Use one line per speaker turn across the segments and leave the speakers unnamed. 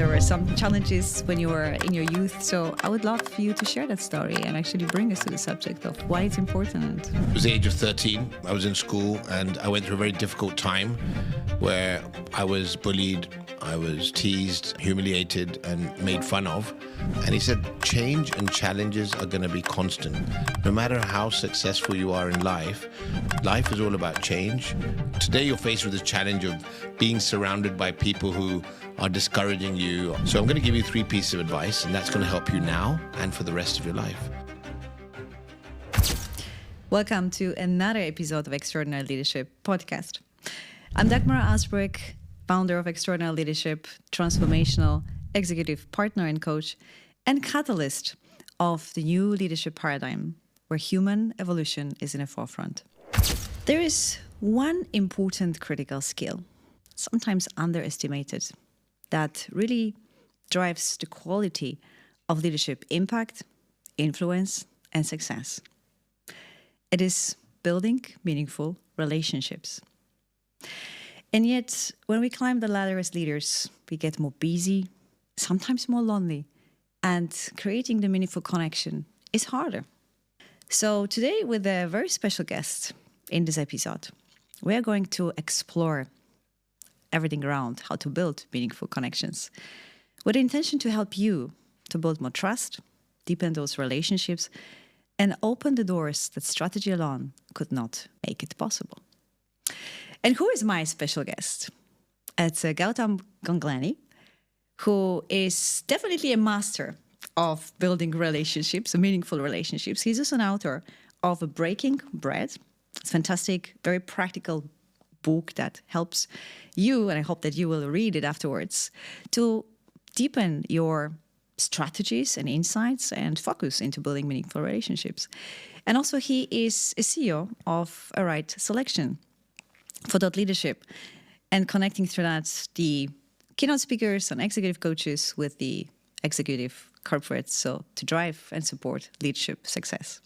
there were some challenges when you were in your youth. So I would love for you to share that story and actually bring us to the subject of why it's important.
It was the age of 13. I was in school and I went through a very difficult time where I was bullied, I was teased, humiliated, and made fun of. And he said, change and challenges are going to be constant. No matter how successful you are in life, life is all about change. Today you're faced with the challenge of being surrounded by people who are discouraging you. So I'm going to give you 3 pieces of advice, and that's going to help you now and for the rest of your life.
Welcome to another episode of Extraordinary Leadership Podcast. I'm Dagmara, founder of Extraordinary Leadership, transformational executive partner and coach, and catalyst of the new leadership paradigm where human evolution is in the forefront. There is one important critical skill, sometimes underestimated, that really drives the quality of leadership impact, influence, and success. It is building meaningful relationships. And yet, when we climb the ladder as leaders, we get more busy, sometimes more lonely, and creating the meaningful connection is harder. So today, with a very special guest in this episode, we are going to explore everything around how to build meaningful connections with the intention to help you to build more trust, deepen those relationships, and open the doors that strategy alone could not make it possible. And who is my special guest? It's Gautam Ganglani, who is definitely a master of building relationships, meaningful relationships. He's also an author of Breaking Bread. It's a fantastic, very practical book that helps you, and I hope that you will read it afterwards, to deepen your strategies and insights and focus into building meaningful relationships. And also he is a CEO of A Right Selection for thought leadership, and connecting through that the keynote speakers and executive coaches with the executive corporates, so to drive and support leadership success.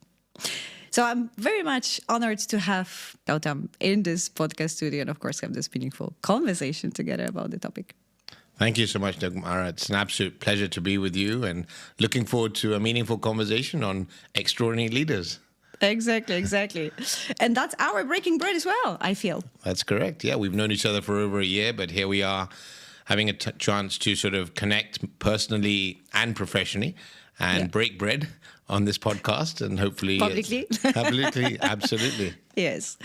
So I'm very much honored to have Gautam in this podcast studio and of course have this meaningful conversation together about the topic.
Thank you so much, Dagmara. It's an absolute pleasure to be with you and looking forward to a meaningful conversation on extraordinary leaders.
Exactly. And that's our breaking bread as well, I feel.
That's correct. Yeah, we've known each other for over a year, but here we are having a chance to sort of connect personally and professionally and break bread on this podcast and hopefully...
Publicly,
absolutely.
Yes.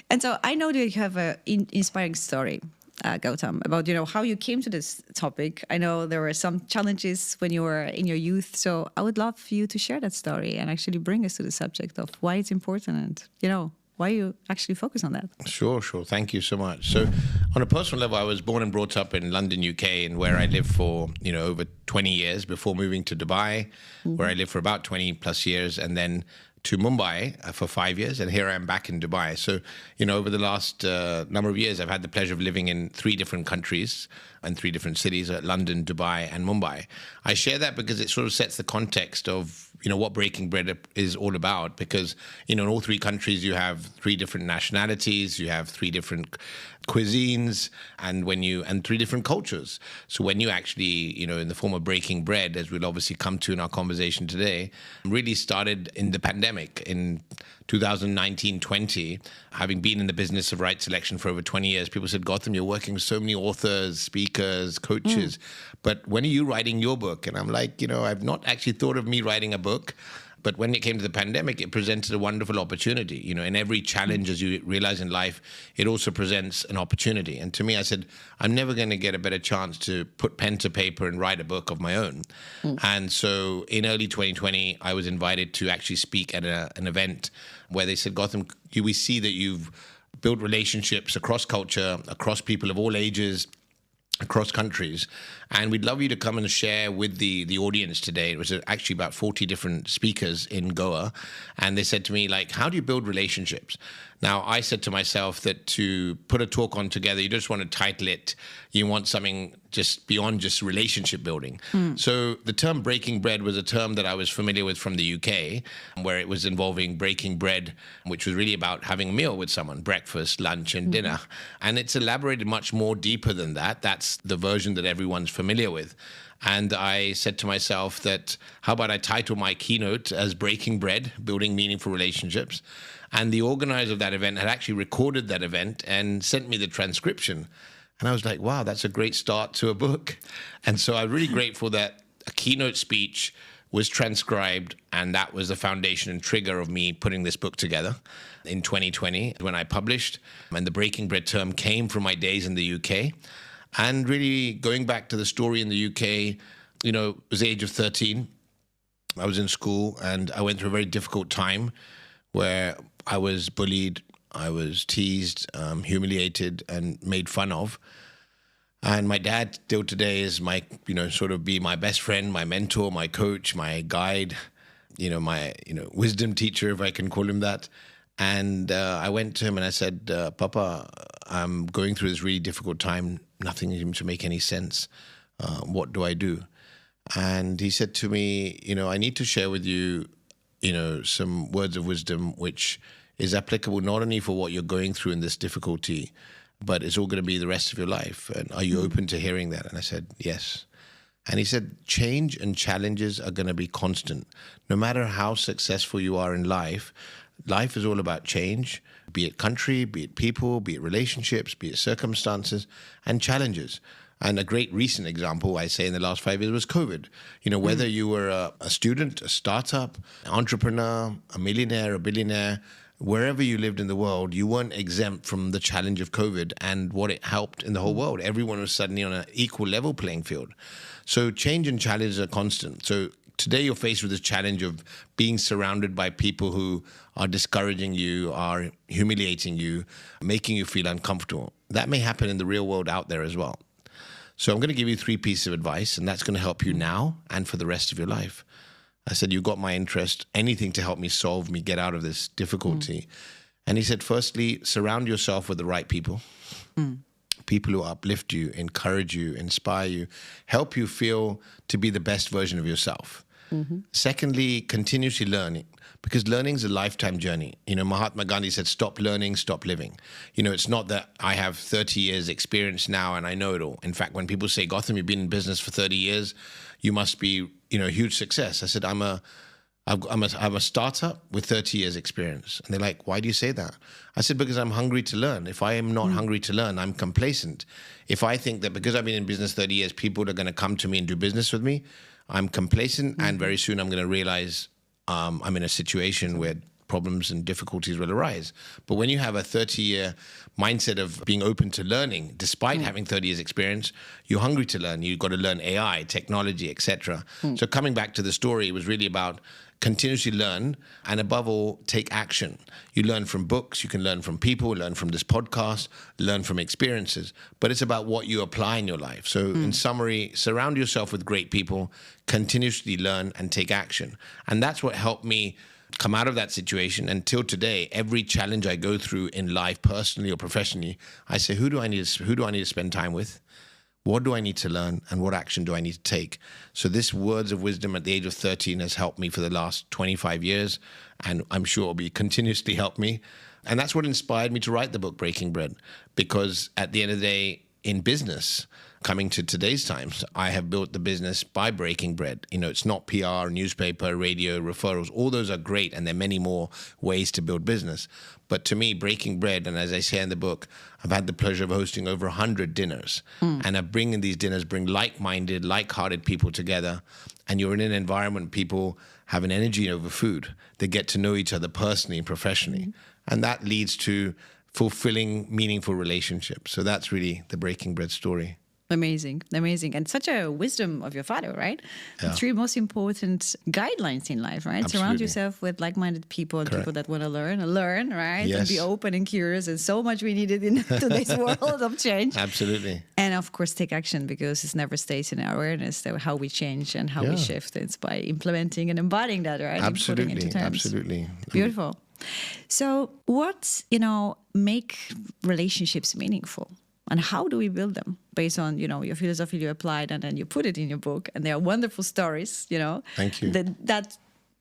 And so I know that you have an inspiring story, Gautam, about, how you came to this topic. I know there were some challenges when you were in your youth, so I would love for you to share that story and actually bring us to the subject of why it's important and, why you actually focus on that.
Sure. Thank you so much. So on a personal level, I was born and brought up in London, UK, and where I lived for, over 20 years before moving to Dubai, where I lived for about 20 plus years, and then to Mumbai for 5 years, and here I am back in Dubai. So, over the last number of years, I've had the pleasure of living in 3 different countries and 3 different cities, London, Dubai, and Mumbai. I share that because it sort of sets the context of, what Breaking Bread is all about, because, in all 3 countries, you have 3 different nationalities, you have 3 different cuisines, and 3 different cultures. So when you actually, in the form of breaking bread, as we'll obviously come to in our conversation today, really started in the pandemic in 2019-20, having been in the business of right selection for over 20 years. People said, Gautam, you're working with so many authors, speakers, coaches, but when are you writing your book? And I'm like, I've not actually thought of me writing a book. But when it came to the pandemic, it presented a wonderful opportunity. In every challenge, as you realize in life, it also presents an opportunity. And to me, I said, I'm never going to get a better chance to put pen to paper and write a book of my own. And so in early 2020, I was invited to actually speak at an event where they said, Gautam, we see that you've built relationships across culture, across people of all ages, across countries, and we'd love you to come and share with the audience today. It was actually about 40 different speakers in Goa, and they said to me, how do you build relationships? Now, I said to myself that to put a talk on together, you just want to title it, you want something just beyond just relationship building. So the term breaking bread was a term that I was familiar with from the UK, where it was involving breaking bread, which was really about having a meal with someone, breakfast, lunch, and dinner. And it's elaborated much more deeper than that. That's the version that everyone's familiar with. And I said to myself that, how about I title my keynote as Breaking Bread, Building Meaningful Relationships? And the organizer of that event had actually recorded that event and sent me the transcription. And I was like, wow, that's a great start to a book. And so I'm really grateful that a keynote speech was transcribed, and that was the foundation and trigger of me putting this book together in 2020 when I published. And the Breaking Bread term came from my days in the UK. And really going back to the story in the UK, you know, it was the age of 13. I was in school and I went through a very difficult time where I was bullied, I was teased, humiliated, and made fun of. And my dad still today is my, sort of be my best friend, my mentor, my coach, my guide, my, wisdom teacher, if I can call him that. And I went to him and I said, Papa, I'm going through this really difficult time. Nothing seems to make any sense. What do I do? And he said to me, I need to share with you, some words of wisdom, which is applicable not only for what you're going through in this difficulty, but it's all going to be the rest of your life. And are you open to hearing that? And I said, yes. And he said, change and challenges are going to be constant. No matter how successful you are in life, life is all about change, be it country, be it people, be it relationships, be it circumstances, and challenges. And a great recent example, I say in the last 5 years, was COVID. Whether you were a student, a startup, an entrepreneur, a millionaire, a billionaire, wherever you lived in the world, you weren't exempt from the challenge of COVID and what it helped in the whole world. Everyone was suddenly on an equal level playing field. So change and challenges are constant. So today you're faced with this challenge of being surrounded by people who are discouraging you, are humiliating you, making you feel uncomfortable. That may happen in the real world out there as well. So I'm going to give you 3 pieces of advice, and that's going to help you now and for the rest of your life. I said, you got my interest, anything to help me get out of this difficulty. And he said, firstly, surround yourself with the right people. People who uplift you, encourage you, inspire you, help you feel to be the best version of yourself. Secondly, continuously learning, because learning is a lifetime journey. Mahatma Gandhi said, stop learning, stop living. It's not that I have 30 years experience now and I know it all. In fact, when people say, Gautam, you've been in business for 30 years, you must be, a huge success. I said, I'm a startup with 30 years experience. And they're like, why do you say that? I said, because I'm hungry to learn. If I am not hungry to learn, I'm complacent. If I think that because I've been in business 30 years, people are going to come to me and do business with me, I'm complacent. And very soon I'm going to realize I'm in a situation where problems and difficulties will arise. But when you have a 30-year mindset of being open to learning, despite having 30 years experience, you're hungry to learn. You've got to learn AI, technology, etc. So coming back to the story, it was really about continuously learn and above all, take action. You learn from books, you can learn from people, learn from this podcast, learn from experiences, but it's about what you apply in your life. So in summary, surround yourself with great people, continuously learn and take action. And that's what helped me come out of that situation. Until today, every challenge I go through in life, personally or professionally, I say, who do I need to spend time with? What do I need to learn? And what action do I need to take? So this words of wisdom at the age of 13 has helped me for the last 25 years. And I'm sure it will be continuously help me. And that's what inspired me to write the book, Breaking Bread. Because at the end of the day, in business, coming to today's times, I have built the business by breaking bread. It's not PR, newspaper, radio, referrals. All those are great, and there are many more ways to build business. But to me, breaking bread, and as I say in the book, I've had the pleasure of hosting over 100 dinners. And I bring in these dinners, bring like-minded, like-hearted people together. And you're in an environment, people have an energy over food. They get to know each other personally and professionally. And that leads to fulfilling, meaningful relationships. So that's really the breaking bread story.
Amazing, amazing. And such a wisdom of your father, right? Yeah. The 3 most important guidelines in life, right?
Absolutely.
Surround yourself with like-minded people and people that want to learn, right?
Yes.
And be open and curious. And so much we needed in today's world of change.
Absolutely.
And of course, take action, because it never stays in our awareness that how we change and how we shift. It's by implementing and embodying that, right?
Absolutely,
and putting into terms.
absolutely.
Beautiful. So what, make relationships meaningful? And how do we build them based on, your philosophy you applied and then you put it in your book, and they are wonderful stories,
Thank you.
That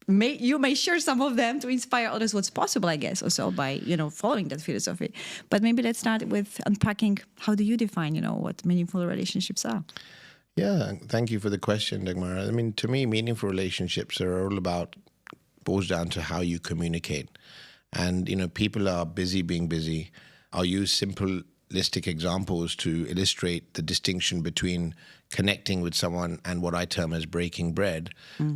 you may share some of them to inspire others what's possible, I guess, also by, following that philosophy. But maybe let's start with unpacking, how do you define, what meaningful relationships are?
Yeah, thank you for the question, Dagmara. I mean, to me, meaningful relationships are all about, boils down to how you communicate. And, people are busy being busy. I'll use simplistic examples to illustrate the distinction between connecting with someone and what I term as breaking bread.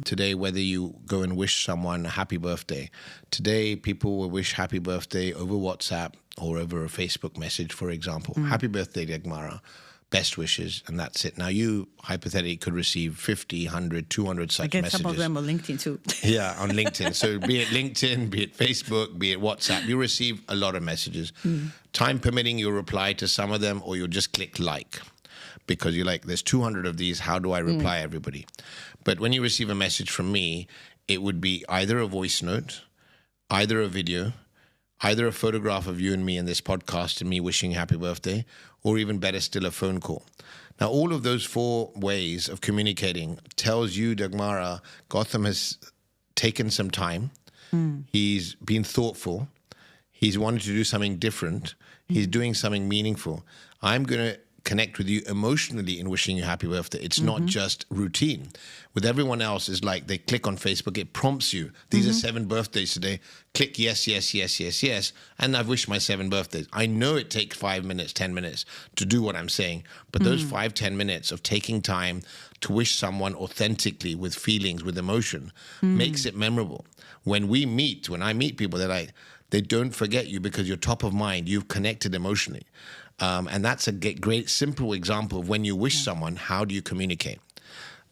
Today, whether you go and wish someone a happy birthday, today people will wish happy birthday over WhatsApp or over a Facebook message, for example. Happy birthday, Dagmara. Best wishes, and that's it. Now, you hypothetically could receive 50, 100, 200 such
I get
messages.
some of them on LinkedIn too.
Yeah, on LinkedIn. So be it LinkedIn, be it Facebook, be it WhatsApp, you receive a lot of messages. Time permitting, you'll reply to some of them, or you'll just click like, because you're like, there's 200 of these, how do I reply everybody? But when you receive a message from me, it would be either a voice note, either a video, either a photograph of you and me in this podcast and me wishing happy birthday, or even better still, a phone call. Now, all of those 4 ways of communicating tells you, Dagmara, Gautam has taken some time. He's been thoughtful. He's wanted to do something different. He's doing something meaningful. I'm going to connect with you emotionally in wishing you happy birthday. It's not just routine. With everyone else, it's like they click on Facebook, it prompts you. These are 7 birthdays today. Click yes, yes, yes, yes, yes. And I've wished my 7 birthdays. I know it takes 5 minutes, 10 minutes to do what I'm saying. But those 5, 10 minutes of taking time to wish someone authentically with feelings, with emotion, makes it memorable. When I meet people, they're like, they don't forget you because you're top of mind. You've connected emotionally. And that's a great, simple example of when you wish someone, how do you communicate?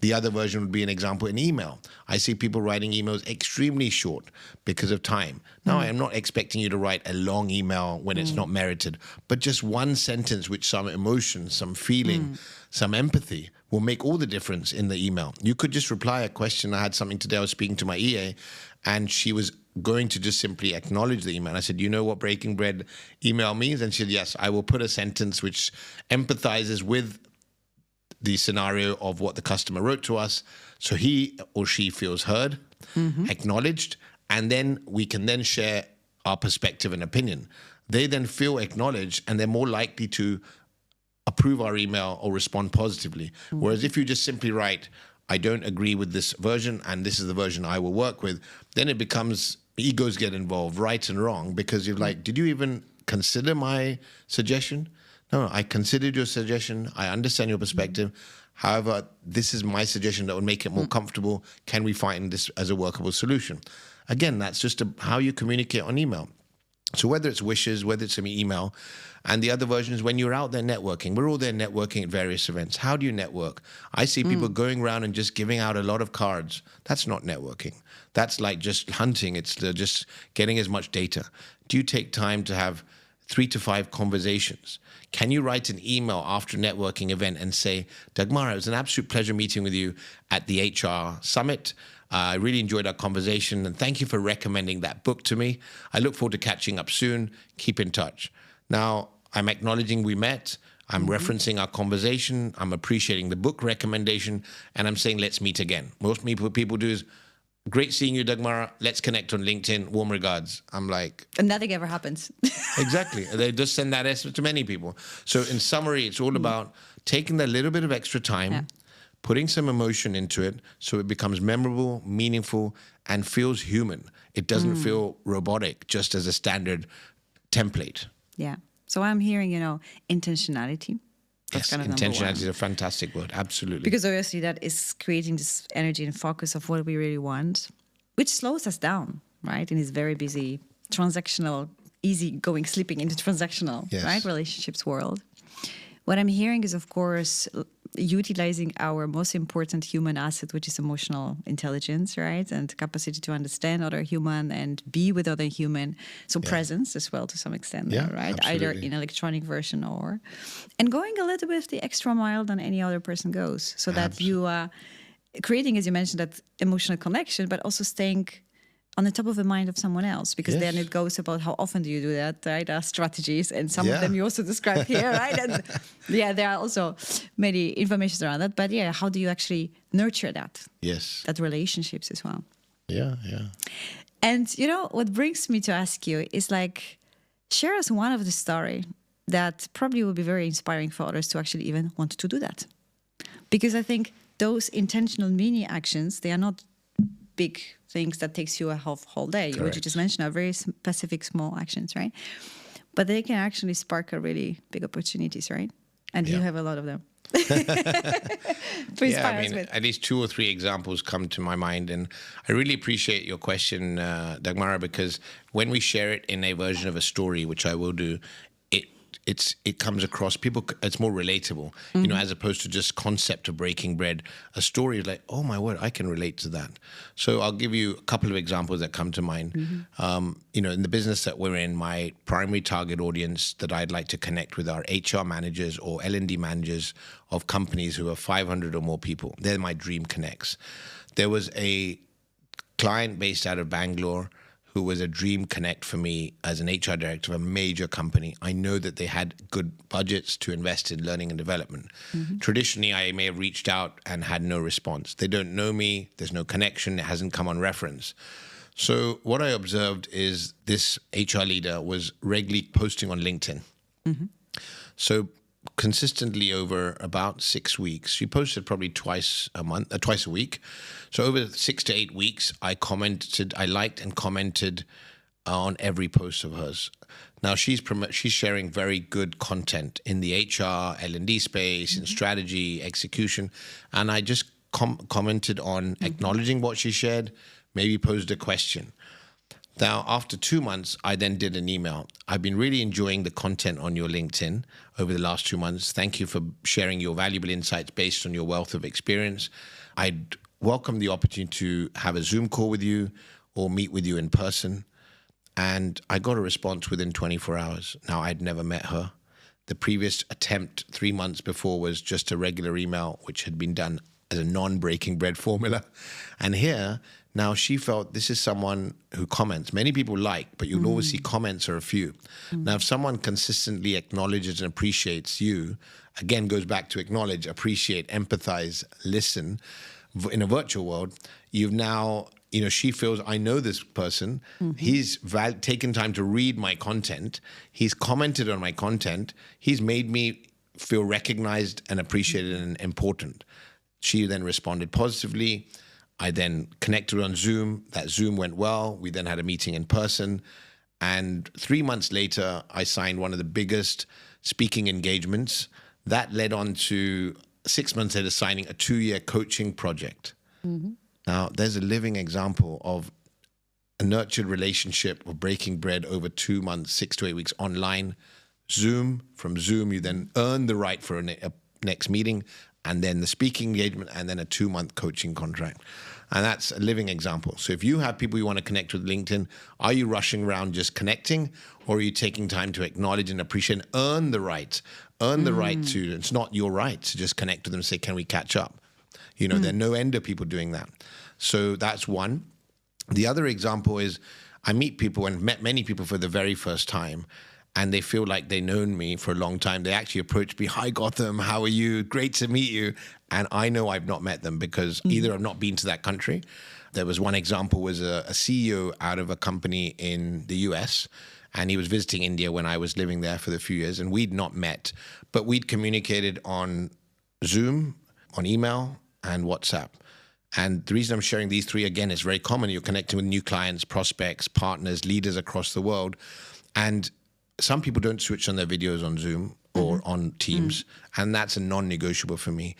The other version would be an example in email. I see people writing emails extremely short because of time. Now, I am not expecting you to write a long email when it's not merited, but just one sentence with some emotion, some feeling, some empathy will make all the difference in the email. You could just reply a question. I had something today, I was speaking to my EA, and she was going to just simply acknowledge the email. And I said, you know what breaking bread email means? And she said, yes, I will put a sentence which empathizes with the scenario of what the customer wrote to us, so he or she feels heard, acknowledged, and then we can then share our perspective and opinion. They then feel acknowledged, and they're more likely to approve our email or respond positively. Whereas if you just simply write, I don't agree with this version, and this is the version I will work with, then it becomes, egos get involved, right and wrong, because you're like, did you even consider my suggestion? No, I considered your suggestion. I understand your perspective. However, this is my suggestion that would make it more comfortable. Can we find this as a workable solution? Again, that's just how you communicate on email. So whether it's wishes, whether it's an email, and the other version is when you're out there networking. We're all there networking at various events. How do you network? I see people going around and just giving out a lot of cards. That's not networking. That's like just hunting. It's just getting as much data. Do you take time to have 3 to 5 conversations? Can you write an email after a networking event and say, Dagmara, it was an absolute pleasure meeting with you at the HR Summit. I really enjoyed our conversation, and thank you for recommending that book to me. I look forward to catching up soon. Keep in touch. Now, I'm acknowledging we met. I'm referencing our conversation. I'm appreciating the book recommendation, and I'm saying, let's meet again. Most people do is, great seeing you, Dagmara. Let's connect on LinkedIn. Warm regards. I'm like...
And nothing ever happens.
Exactly. They just send that SMS to many people. So in summary, it's all about taking that little bit of extra time, putting some emotion into it so it becomes memorable, meaningful, and feels human. It doesn't feel robotic, just as a standard template.
Yeah. So I'm hearing, intentionality.
That's kind of intentionality is a fantastic word. Absolutely.
Because obviously that is creating this energy and focus of what we really want, which slows us down, right? In this very busy, transactional, easy-going, slipping into transactional, right, relationships world. What I'm hearing is, of course, utilizing our most important human asset, which is emotional intelligence, right? And capacity to understand other human and be with other human. So presence as well to some extent, right?
Absolutely.
Either in electronic version or... And going a little bit the extra mile than any other person goes. So that you are creating, as you mentioned, that emotional connection, but also staying on the top of the mind of someone else, because then
Yes.
it goes about how often do you do that, right? There are strategies, and some of
Yeah.
them you also described here, right? And yeah, there are also many informations around that. But yeah, how do you actually nurture that relationships as well?
Yeah.
And you know, what brings me to ask you is like, share us one of the story that probably will be very inspiring for others to actually even want to do that. Because I think those intentional mini actions, they are not big things that takes you a whole day. What you
Correct.
just mentioned are very specific small actions, right? But they can actually spark a really big opportunities, right? And you
Yeah.
have a lot of them. Please
Yeah,
fire
I
us
mean,
with.
at least 2 or 3 examples come to my mind. And I really appreciate your question, Dagmara, because when we share it in a version of a story, which I will do, it comes across, it's more relatable, you know, as opposed to just concept of breaking bread. A story is like, oh my word, I can relate to that. So I'll give you a couple of examples that come to mind. You know, in the business that we're in, my primary target audience that I'd like to connect with are HR managers or L&D managers of companies who are 500 or more people. They're my dream connects. There was a client based out of Bangalore who was a dream connect for me as an HR director of a major company. I know that they had good budgets to invest in learning and development. Traditionally, I may have reached out and had no response. They don't know me. There's no connection. It hasn't come on reference. So what I observed is this HR leader was regularly posting on LinkedIn. So consistently over about 6 weeks, she posted probably twice a week. So over 6 to 8 weeks, I liked and commented on every post of hers. Now she's sharing very good content in the HR, L&D space, in strategy, execution, and I just commented on acknowledging what she shared, maybe posed a question. Now, after 2 months, I then did an email. I've been really enjoying the content on your LinkedIn over the last 2 months. Thank you for sharing your valuable insights based on your wealth of experience. I'd welcome the opportunity to have a Zoom call with you or meet with you in person. And I got a response within 24 hours. Now, I'd never met her. The previous attempt 3 months before was just a regular email, which had been done as a non-breaking bread formula. And here, now she felt this is someone who comments. Many people like, but you'll always see comments are a few. Now, if someone consistently acknowledges and appreciates you, again, goes back to acknowledge, appreciate, empathize, listen. In a virtual world, you've now, you know, she feels, I know this person. He's taken time to read my content. He's commented on my content. He's made me feel recognized and appreciated and important. She then responded positively. I then connected on Zoom. That Zoom went well. We then had a meeting in person. And 3 months later, I signed one of the biggest speaking engagements. That led on to 6 months later signing a 2-year coaching project. Now, there's a living example of a nurtured relationship of breaking bread over 2 months, 6 to 8 weeks online. Zoom. From Zoom, you then earn the right for a next meeting, and then the speaking engagement, and then a 2-month coaching contract. And that's a living example. So if you have people you want to connect with LinkedIn, are you rushing around just connecting, or are you taking time to acknowledge and appreciate and earn the right? Earn the right to, it's not your right to just connect with them and say, can we catch up? You know, there are no end of people doing that. So that's one. The other example is I meet people and met many people for the very first time, and they feel like they've known me for a long time. They actually approach me, hi, Gautam, how are you? Great to meet you. And I know I've not met them because either I've not been to that country. There was one example, was a CEO out of a company in the US, and he was visiting India when I was living there for the few years, and we'd not met, but we'd communicated on Zoom, on email, and WhatsApp. And the reason I'm sharing these three, again, is very common. You're connecting with new clients, prospects, partners, leaders across the world. And some people don't switch on their videos on Zoom or on Teams. And that's a non-negotiable for me.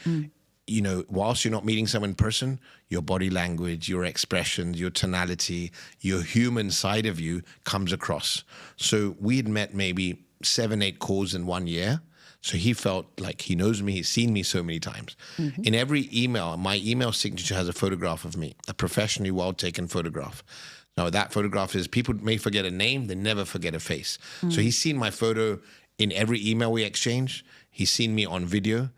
You know, whilst you're not meeting someone in person, your body language, your expressions, your tonality, your human side of you comes across. So we had met maybe 7, 8 calls in 1 year. So he felt like he knows me, he's seen me so many times. In every email, my email signature has a photograph of me, a professionally well-taken photograph. Now, that photograph is, people may forget a name, they never forget a face. So he's seen my photo in every email we exchange. He's seen me on video.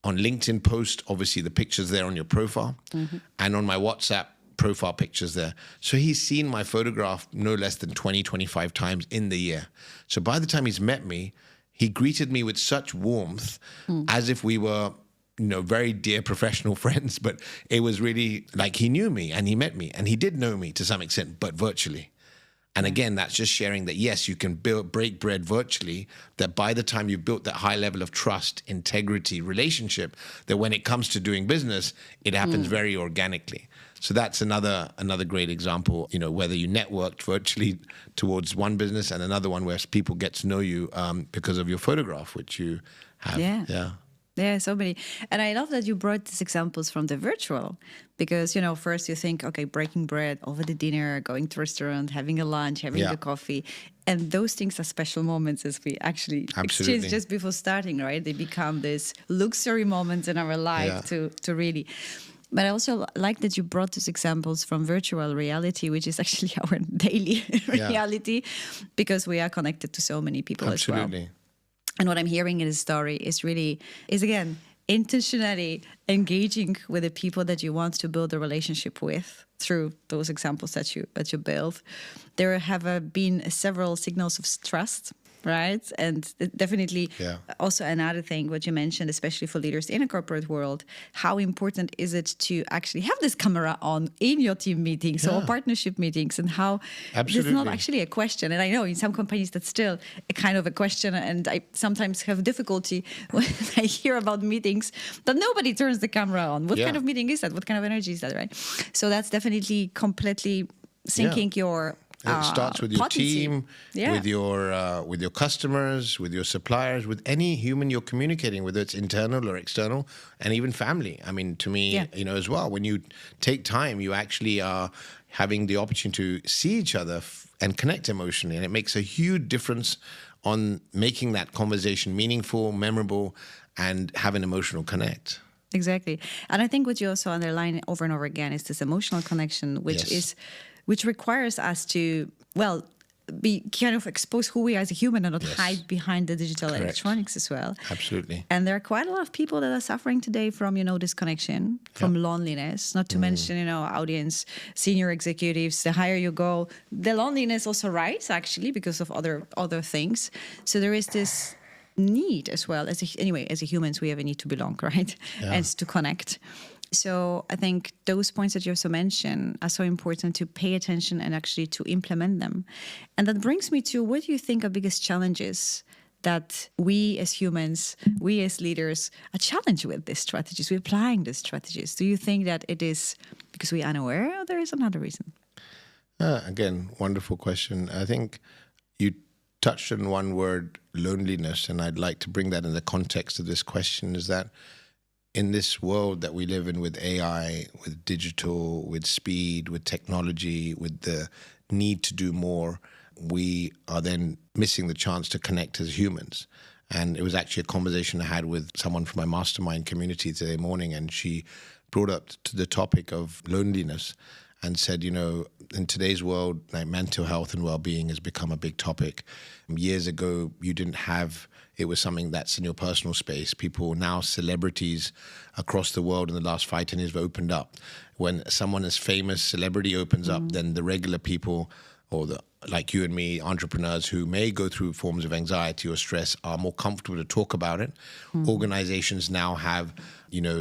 On LinkedIn post, obviously the picture's there on your profile. And on my WhatsApp profile pictures there. So he's seen my photograph no less than 20, 25 times in the year. So by the time he's met me, he greeted me with such warmth as if we were, very dear professional friends. But it was really like he knew me and he met me and he did know me to some extent, but virtually. And again, that's just sharing that, yes, you can break bread virtually, that by the time you've built that high level of trust, integrity, relationship, that when it comes to doing business, it happens very organically. So that's another great example, whether you networked virtually towards one business and another one where people get to know you because of your photograph, which you have.
Yeah, so many. And I love that you brought these examples from the virtual because, first you think, okay, breaking bread over the dinner, going to a restaurant, having a lunch, having a coffee. And those things are special moments as we actually exchange just before starting, right? They become this luxury moments in our life to really... But I also like that you brought these examples from virtual reality, which is actually our daily reality, because we are connected to so many people as well. And what I'm hearing in this story is again, intentionally engaging with the people that you want to build a relationship with through those examples that you build. There have been several signals of trust, right? And definitely also another thing, what you mentioned, especially for leaders in a corporate world, how important is it to actually have this camera on in your team meetings or partnership meetings, and how it's not actually a question. And I know in some companies that's still a kind of a question, and I sometimes have difficulty when I hear about meetings that nobody turns the camera on. What kind of meeting is that? What kind of energy is that, right? So that's definitely completely sinking your...
It starts with your team, with your customers, with your suppliers, with any human you're communicating, whether it's internal or external, and even family. I mean, to me, as well, when you take time, you actually are having the opportunity to see each other and connect emotionally. And it makes a huge difference on making that conversation meaningful, memorable, and have an emotional connect.
Exactly. And I think what you also underline over and over again is this emotional connection, which requires us to, be kind of expose who we are as a human and not hide behind the digital electronics as well.
Absolutely.
And there are quite a lot of people that are suffering today from, disconnection, from loneliness, not to mention, audience, senior executives. The higher you go, the loneliness also rises actually because of other things. So there is this need as well. As humans, we have a need to belong, right? And to connect. So I think those points that you also mentioned are so important to pay attention and actually to implement them. And that brings me to, what do you think are biggest challenges that we as humans, we as leaders are challenged with these strategies, we're applying these strategies? Do you think that it is because we're unaware, or there is another reason?
Again, wonderful question. I think you touched on one word, loneliness, and I'd like to bring that in the context of this question, is that in this world that we live in with AI, with digital, with speed, with technology, with the need to do more, we are then missing the chance to connect as humans. And it was actually a conversation I had with someone from my mastermind community today morning, and she brought up to the topic of loneliness and said, in today's world, like, mental health and well-being has become a big topic. Years ago, you didn't have... It was something that's in your personal space. People now, celebrities across the world in the last 5-10 years have opened up. When someone as famous, celebrity opens up, then the regular people, or like you and me, entrepreneurs who may go through forms of anxiety or stress, are more comfortable to talk about it. Organizations now have,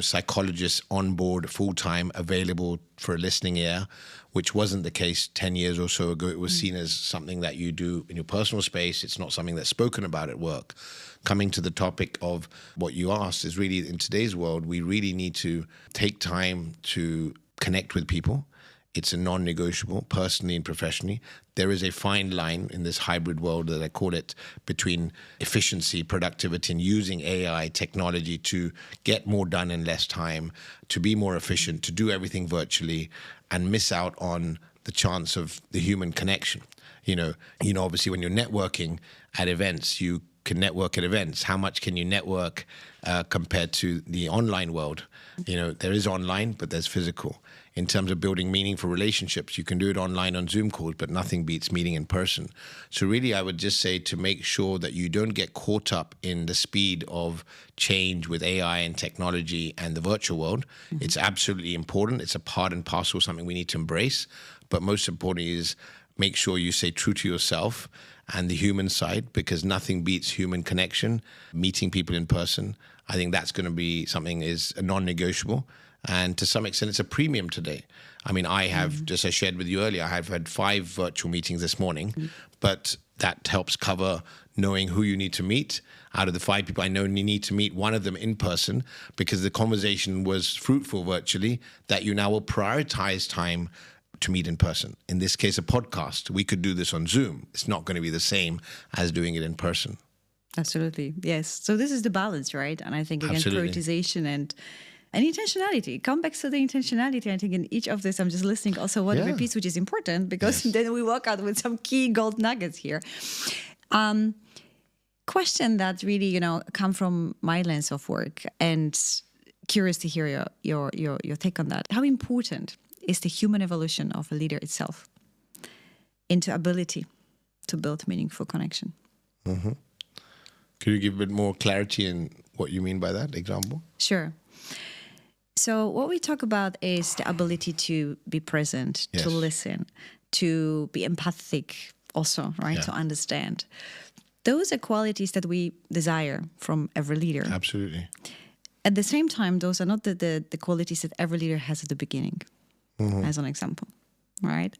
psychologists on board full-time, available for a listening ear, which wasn't the case 10 years or so ago. It was seen as something that you do in your personal space. It's not something that's spoken about at work. Coming to the topic of what you asked, is really, in today's world, we really need to take time to connect with people. It's a non-negotiable, personally and professionally. There is a fine line in this hybrid world, that I call it, between efficiency, productivity, and using AI technology to get more done in less time, to be more efficient, to do everything virtually, and miss out on the chance of the human connection. Obviously, when you're networking at events, you can network at events. How much can you network compared to the online world? There is online, but there's physical. In terms of building meaningful relationships, you can do it online on Zoom calls, but nothing beats meeting in person. So really, I would just say to make sure that you don't get caught up in the speed of change with AI and technology and the virtual world. Mm-hmm. It's absolutely important. It's a part and parcel, something we need to embrace. But most importantly is make sure you stay true to yourself and the human side, because nothing beats human connection, meeting people in person. I think that's going to be something is a non-negotiable. And to some extent, it's a premium today. I mean, I have, just as I shared with you earlier, I have had 5 virtual meetings this morning, but that helps cover knowing who you need to meet. Out of the 5 people I know, you need to meet one of them in person, because the conversation was fruitful virtually, that you now will prioritize time to meet in person. In this case, a podcast. We could do this on Zoom. It's not going to be the same as doing it in person.
Absolutely. Yes. So this is the balance, right? And I think, again,
Absolutely.
prioritization and intentionality. Come back to the intentionality. I think in each of this, I'm just listening also what repeats, which is important, because then we walk out with some key gold nuggets here. Question that really, come from my lens of work, and curious to hear your take on that. How important is the human evolution of a leader itself into ability to build meaningful connection?
Mm-hmm. Could you give a bit more clarity in what you mean by that example?
Sure. So what we talk about is the ability to be present, to listen, to be empathic also, right? To understand. Those are qualities that we desire from every leader.
Absolutely.
At the same time, those are not the qualities that every leader has at the beginning, as an example, right?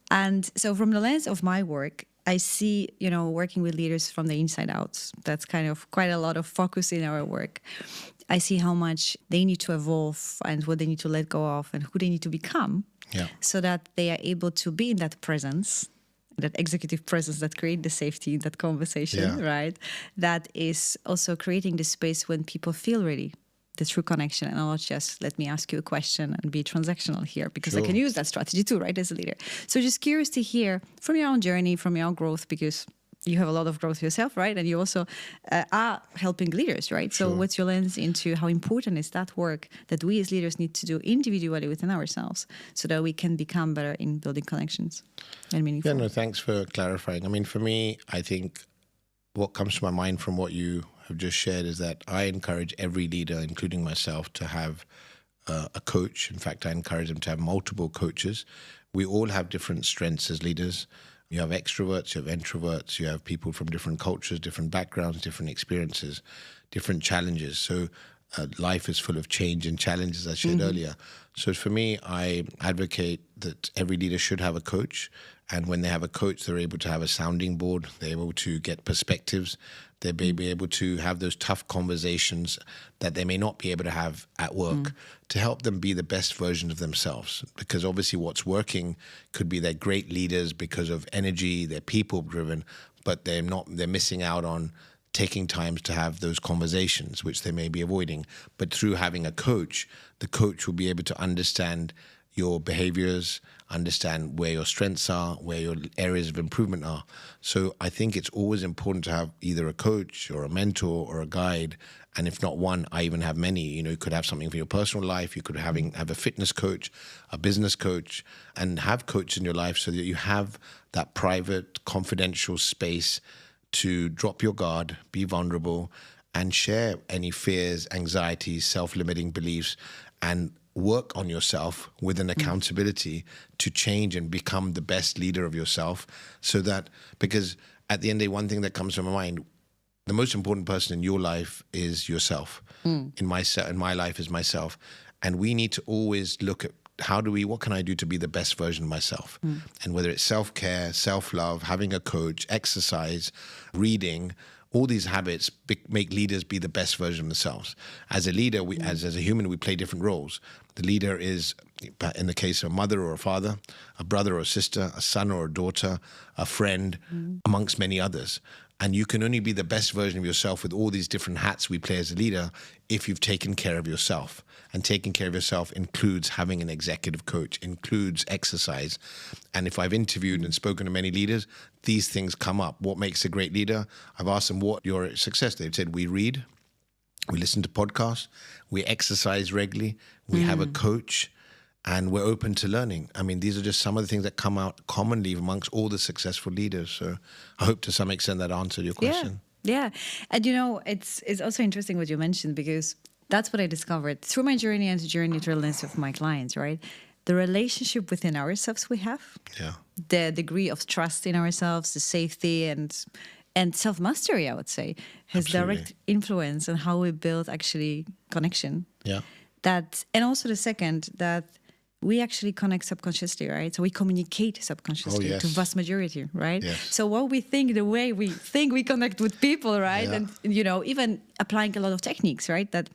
And so from the lens of my work, I see, working with leaders from the inside out. That's kind of quite a lot of focus in our work. I see how much they need to evolve and what they need to let go of and who they need to become so that they are able to be in that presence, that executive presence that create the safety in that conversation, right? That is also creating the space when people feel ready, the true connection, and not just let me ask you a question and be transactional here, because I can use that strategy too, right, as a leader. So just curious to hear from your own journey, from your own growth, because you have a lot of growth yourself, right? And you also are helping leaders, right? So what's your lens into how important is that work that we as leaders need to do individually within ourselves so that we can become better in building connections and meaningful?
Yeah, no, thanks for clarifying. I mean, for me, I think what comes to my mind from what you have just shared is that I encourage every leader, including myself, to have a coach. In fact, I encourage them to have multiple coaches. We all have different strengths as leaders. You have extroverts, you have introverts, you have people from different cultures, different backgrounds, different experiences, different challenges. So life is full of change and challenges, as I shared earlier. So for me, I advocate that every leader should have a coach. And when they have a coach, they're able to have a sounding board. They're able to get perspectives. They may be able to have those tough conversations that they may not be able to have at work to help them be the best version of themselves. Because obviously what's working could be they're great leaders because of energy, they're people driven, but they're missing out on taking time to have those conversations, which they may be avoiding. But through having a coach, the coach will be able to understand your behaviors, understand where your strengths are, where your areas of improvement are. So I think it's always important to have either a coach or a mentor or a guide. And if not one, I even have many. You could have something for your personal life. You could have a fitness coach, a business coach, and have coaches in your life so that you have that private, confidential space to drop your guard, be vulnerable, and share any fears, anxieties, self-limiting beliefs, and work on yourself with an accountability to change and become the best leader of yourself. So that, because at the end of the day, one thing that comes to my mind, the most important person in your life is yourself. In my life is myself. And we need to always look at what can I do to be the best version of myself? And whether it's self-care, self-love, having a coach, exercise, reading, all these habits make leaders be the best version of themselves. As a leader, as a human, we play different roles. The leader is, in the case of a mother or a father, a brother or a sister, a son or a daughter, a friend, amongst many others. And you can only be the best version of yourself with all these different hats we play as a leader if you've taken care of yourself. And taking care of yourself includes having an executive coach, includes exercise. And if I've interviewed and spoken to many leaders, these things come up. What makes a great leader? I've asked them what your success. They've said, we read, we listen to podcasts, we exercise regularly, we have a coach, and we're open to learning. I mean, these are just some of the things that come out commonly amongst all the successful leaders. So I hope to some extent that answered your question.
Yeah. And it's also interesting what you mentioned, because that's what I discovered through my journey and the journey to realness of my clients, right? The relationship within ourselves we have, the degree of trust in ourselves, the safety and self-mastery, I would say, has direct influence on how we build actually connection.
Yeah.
And also the second, that we actually connect subconsciously, right? So we communicate subconsciously to vast majority, right?
Yes.
So what we think, the way we think we connect with people, right? And, even applying a lot of techniques, right? That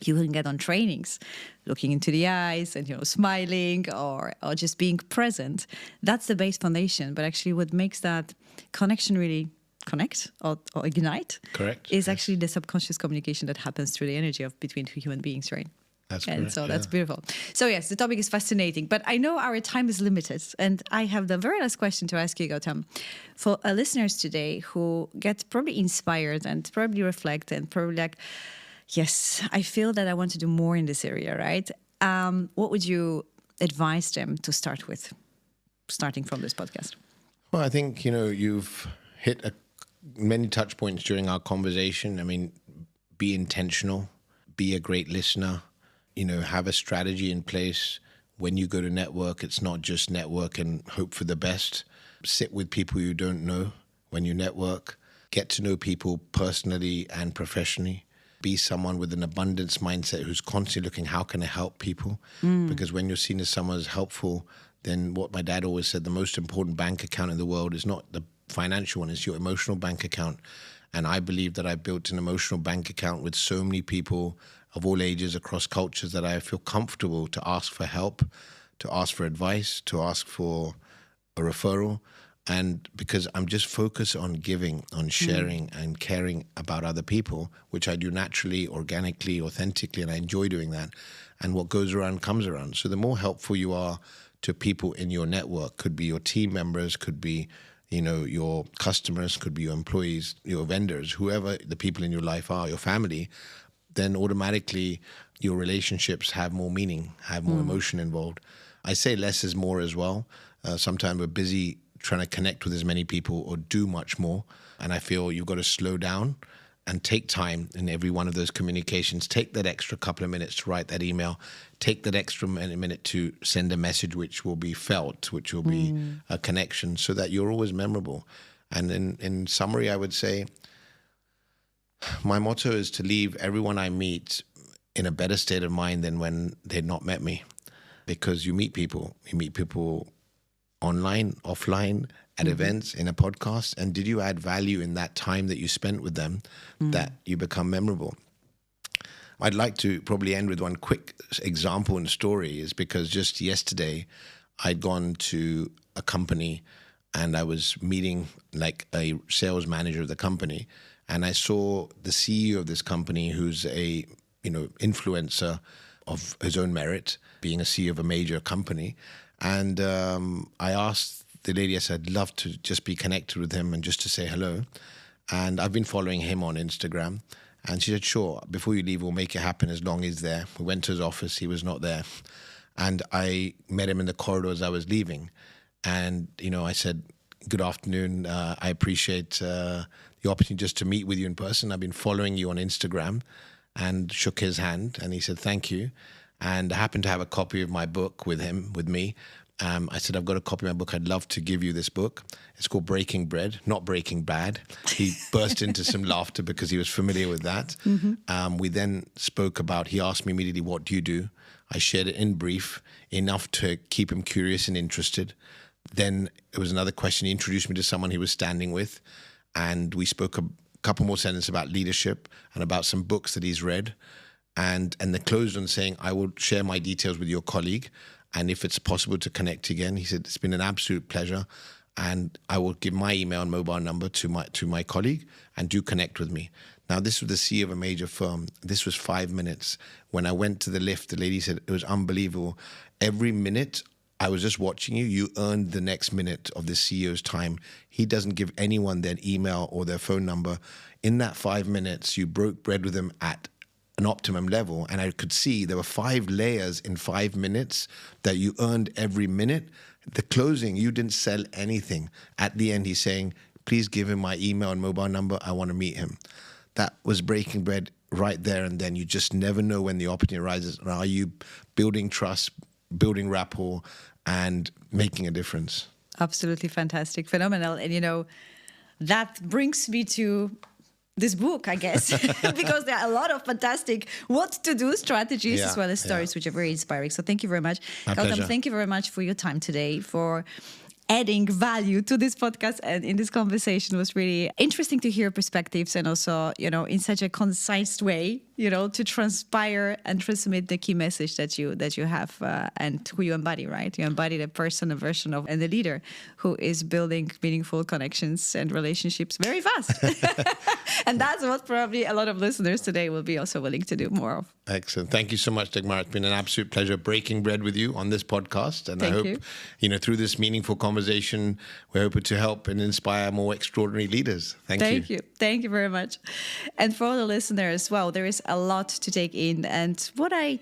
you can get on trainings, looking into the eyes and, smiling or just being present. That's the base foundation. But actually what makes that connection really connect or ignite is actually the subconscious communication that happens through the energy between two human beings, right?
That's
and
correct,
so that's beautiful. So yes, the topic is fascinating, but I know our time is limited. And I have the very last question to ask you, Gautam. For listeners today who get probably inspired and probably reflect and probably like, yes, I feel that I want to do more in this area, right? What would you advise them to start with, starting from this podcast?
Well, I think, you've hit many touch points during our conversation. I mean, be intentional, be a great listener, have a strategy in place. When you go to network, it's not just network and hope for the best. Sit with people you don't know when you network. Get to know people personally and professionally. Be someone with an abundance mindset who's constantly looking, how can I help people? Because when you're seen as someone as helpful, then what my dad always said, the most important bank account in the world is not the financial one, it's your emotional bank account. And I believe that I built an emotional bank account with so many people of all ages across cultures that I feel comfortable to ask for help, to ask for advice, to ask for a referral. And because I'm just focused on giving, on sharing and caring about other people, which I do naturally, organically, authentically, and I enjoy doing that. And what goes around comes around. So the more helpful you are to people in your network, could be your team members, could be your customers, could be your employees, your vendors, whoever the people in your life are, your family, then automatically your relationships have more meaning, have more emotion involved. I say less is more as well. Sometimes we're busy trying to connect with as many people or do much more. And I feel you've got to slow down and take time in every one of those communications. Take that extra couple of minutes to write that email. Take that extra minute to send a message which will be felt, which will be a connection, so that you're always memorable. And in summary, I would say my motto is to leave everyone I meet in a better state of mind than when they'd not met me. Because you meet people online, offline, at events, in a podcast, and did you add value in that time that you spent with them that you become memorable? I'd like to probably end with one quick example and story, is because just yesterday I'd gone to a company and I was meeting like a sales manager of the company, and I saw the CEO of this company, who's a influencer of his own merit, being a CEO of a major company. And I asked the lady, I said, I'd love to just be connected with him and just to say hello. And I've been following him on Instagram. And she said, sure, before you leave, we'll make it happen as long as he's there. We went to his office, he was not there. And I met him in the corridor as I was leaving. And, I said, good afternoon. I appreciate the opportunity just to meet with you in person. I've been following you on Instagram, and shook his hand. And he said, thank you. And I happened to have a copy of my book with me. I said, I've got a copy of my book. I'd love to give you this book. It's called Breaking Bread, not Breaking Bad. He burst into some laughter because he was familiar with that. We then spoke about, he asked me immediately, what do you do? I shared it in brief, enough to keep him curious and interested. Then it was another question. He introduced me to someone he was standing with. And we spoke a couple more sentences about leadership and about some books that he's read. And they closed on saying, I will share my details with your colleague. And if it's possible to connect again, he said, it's been an absolute pleasure. and I will give my email and mobile number to my colleague, and do connect with me. Now, this was the CEO of a major firm. This was 5 minutes. When I went to the lift, the lady said it was unbelievable. Every minute I was just watching you, you earned the next minute of the CEO's time. He doesn't give anyone their email or their phone number. In that 5 minutes, you broke bread with them at an optimum level. And I could see there were 5 layers in 5 minutes that you earned every minute. The closing, you didn't sell anything. At the end, he's saying, please give him my email and mobile number. I want to meet him. That was breaking bread right there and then. You just never know when the opportunity arises. Are you building trust, building rapport, and making a difference?
Absolutely fantastic, phenomenal. And, that brings me to this book, I guess, because there are a lot of fantastic what to do strategies as well as stories, which are very inspiring. So thank you very much.
My
Gautam,
pleasure.
thank you very much for your time today, for adding value to this podcast and in this conversation. It was really interesting to hear perspectives, and also, in such a concise way, to transpire and transmit the key message that you have and who you embody, right? You embody the person, a version of, and the leader who is building meaningful connections and relationships very fast. And that's what probably a lot of listeners today will be also willing to do more of.
Excellent. Thank you so much, Dagmara. It's been an absolute pleasure breaking bread with you on this podcast. And I hope, through this meaningful conversation, we're hoping to help and inspire more extraordinary leaders. Thank you.
Thank you very much. And for all the listeners, well, there is a lot to take in. And what I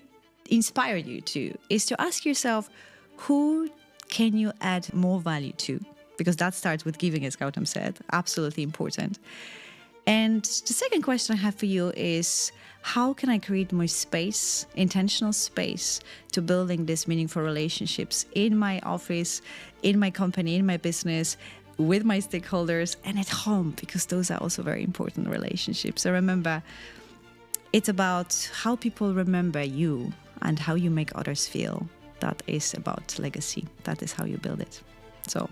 inspire you to is to ask yourself, who can you add more value to? Because that starts with giving, as Gautam said, absolutely important. And the second question I have for you is, how can I create more space, intentional space, to building these meaningful relationships in my office, in my company, in my business, with my stakeholders, and at home, because those are also very important relationships. So remember, it's about how people remember you and how you make others feel. That is about legacy. That is how you build it. So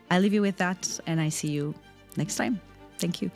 I leave you with that, and I see you next time. Thank you.